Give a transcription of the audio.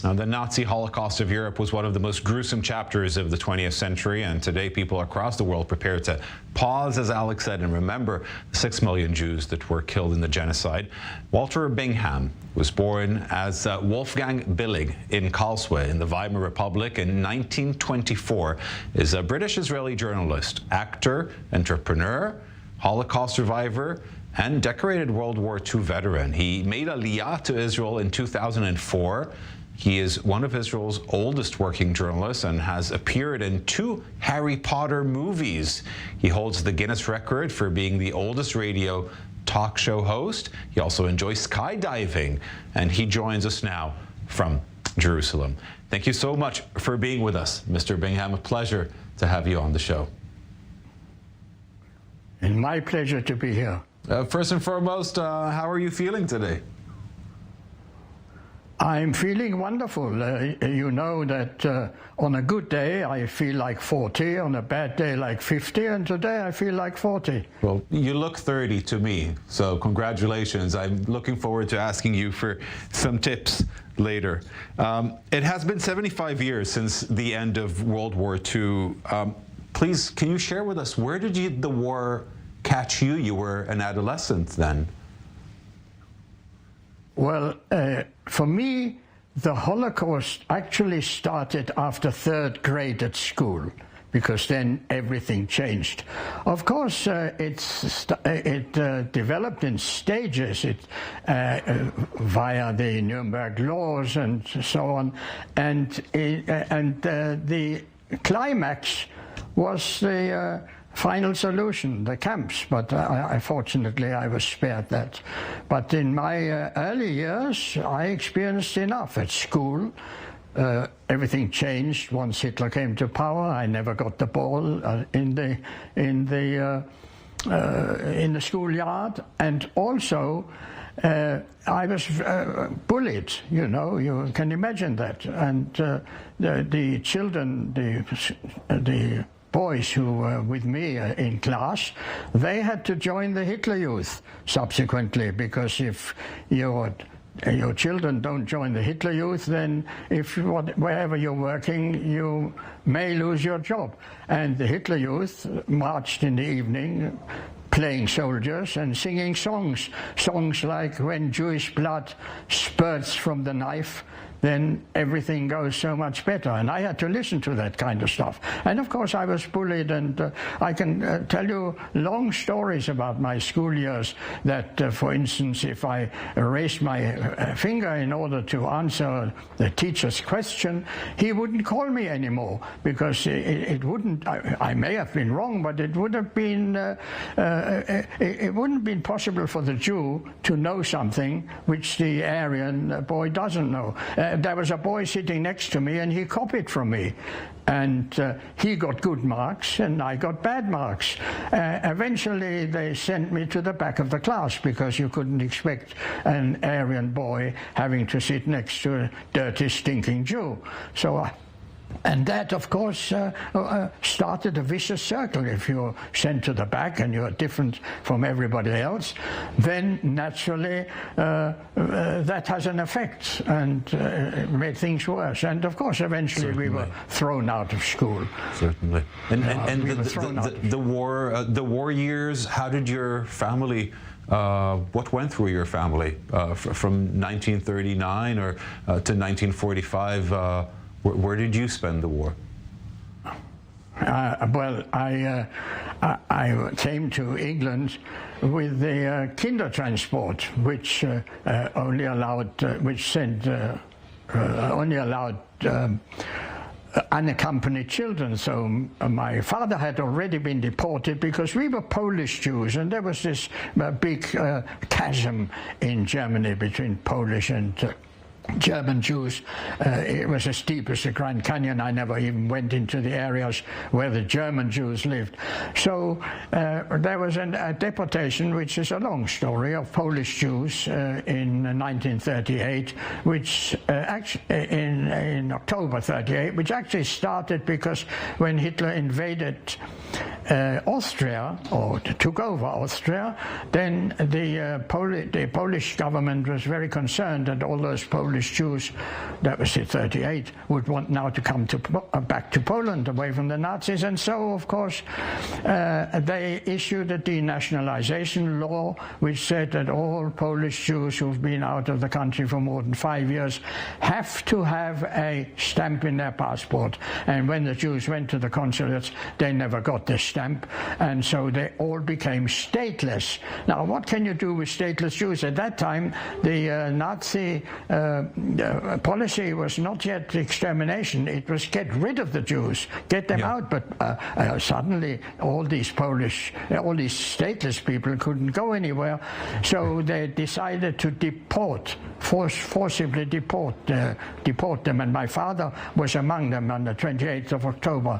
Now, the Nazi Holocaust of Europe was one of the most gruesome chapters of the 20th century, and today people across the world prepare to pause, as Alex said, and remember the 6 million Jews that were killed in the genocide. Walter Bingham was born as Wolfgang Billig in Karlsruhe in the Weimar Republic in 1924, is a British-Israeli journalist, actor, entrepreneur, Holocaust survivor, and decorated World War II veteran. He made Aliyah to Israel in 2004. He is one of Israel's oldest working journalists and has appeared in 2 Harry Potter movies. He holds the Guinness record for being the oldest radio talk show host. He also enjoys skydiving, and he joins us now from Jerusalem. Thank you so much for being with us, Mr. Bingham. A pleasure to have you on the show. It's my pleasure to be here. First and foremost, how are you feeling today? I'm feeling wonderful. You know that on a good day I feel like 40, on a bad day like 50, and today I feel like 40. Well, you look 30 to me, so congratulations. I'm looking forward to asking you for some tips later. It has been 75 years since the end of World War II. Please, can you share with us, where did the war catch you? You were an adolescent then. Well, for me, the Holocaust actually started after 3rd grade at school, because then everything changed. Of course, it developed in stages via the Nuremberg laws and so on, and the climax was the final solution, the camps, but fortunately I was spared that. But in my early years, I experienced enough at school. Everything changed once Hitler came to power. I never got the ball in the schoolyard, and also I was bullied. You know, you can imagine that. And the children, the boys who were with me in class, they had to join the Hitler Youth subsequently, because if your children don't join the Hitler Youth, then wherever you're working, you may lose your job. And the Hitler Youth marched in the evening, playing soldiers and singing songs like "When Jewish blood spurts from the knife, then everything goes so much better." And I had to listen to that kind of stuff. And of course I was bullied, and I can tell you long stories about my school years that, for instance, if I raised my finger in order to answer the teacher's question, he wouldn't call me anymore, because it wouldn't, I may have been wrong, but it would have been, it wouldn't have been possible for the Jew to know something which the Aryan boy doesn't know. There was a boy sitting next to me, and he copied from me, and he got good marks and I got bad marks. Eventually they sent me to the back of the class, because you couldn't expect an Aryan boy having to sit next to a dirty, stinking Jew. So and that, of course, started a vicious circle. If you're sent to the back and you're different from everybody else, then naturally that has an effect, and it made things worse. And of course, eventually we were thrown out of school. Certainly. And the war years, how did your family, what went through your family from 1939 or to 1945? Where did you spend the war? Well, I came to England with the Kinder transport, which only allowed unaccompanied children. So my father had already been deported, because we were Polish Jews, and there was this big chasm in Germany between Polish and German Jews. It was as steep as the Grand Canyon. I never even went into the areas where the German Jews lived. So there was a deportation, which is a long story, of Polish Jews in 1938, which in October 38, which actually started because when Hitler invaded Austria, or took over Austria, then the Polish government was very concerned that all those Polish Polish Jews, that was in 1938, would want now to come back to Poland away from the Nazis. And so, of course, they issued a denationalization law which said that all Polish Jews who've been out of the country for more than 5 years have to have a stamp in their passport. And when the Jews went to the consulates, they never got this stamp, and so they all became stateless. Now, what can you do with stateless Jews? At that time, the Nazi policy was not yet extermination. It was get rid of the Jews, get them out. But suddenly, all these stateless people couldn't go anywhere, so they decided to forcibly deport them. And my father was among them on the 28th of October.